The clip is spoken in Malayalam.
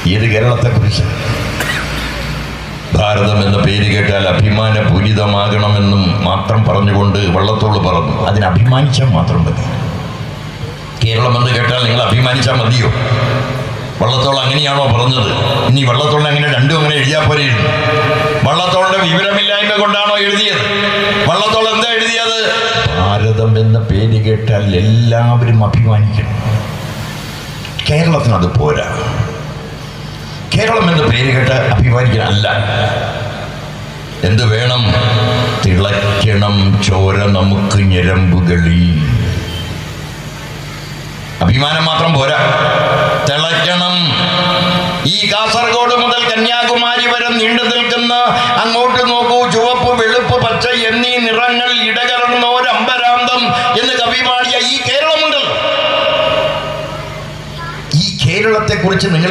ഏത് കേരളത്തെക്കുറിച്ച്? ഭാരതം എന്ന പേര് കേട്ടാൽ അഭിമാനപൂരിതമാകണമെന്നും മാത്രം പറഞ്ഞുകൊണ്ട് വള്ളത്തോൾ പറഞ്ഞു. അതിന് അഭിമാനിച്ചാൽ മാത്രം മതി. കേരളം എന്ന് കേട്ടാൽ നിങ്ങൾ അഭിമാനിച്ചാൽ മതിയോ? വള്ളത്തോൾ അങ്ങനെയാണോ പറഞ്ഞത്? ഇനി വള്ളത്തോളിനെ അങ്ങനെ രണ്ടും അങ്ങനെ എഴുതിയാൽ പോലെയിരുന്നു. വള്ളത്തോളിന്റെ വിവരമില്ലായ്മ കൊണ്ടാണോ എഴുതിയത്? വള്ളത്തോൾ എന്താ എഴുതിയത്? ഭാരതം എന്ന പേര് കേട്ടാൽ എല്ലാവരും അഭിമാനിക്കണം. കേരളത്തിന് അത് പോരാ. കേരളം എന്ന പേര് കേട്ട് അഭിമാനിക്കണം അല്ല. എന്ത് വേണം? തിളയ്ക്കണം ചോര നമുക്ക് ഞരമ്പുകളിൽ. അഭിമാനം മാത്രം പോരാ, തിളയ്ക്കണം. ഈ കാസർഗോഡ് മുതൽ കന്യാകുമാരി വരെ നീണ്ടു നിൽക്കുന്ന, അങ്ങോട്ട് നോക്കൂ, ചുവപ്പ്, വെളുപ്പ്, പച്ച എന്നീ നിറങ്ങൾ ഇടകലർന്നോരമ്പരാന്തം എന്ന് കവി പാടിയ ഈ കേരളമുണ്ടല്ലോ. ഈ കേരളത്തെ കുറിച്ച് നിങ്ങൾ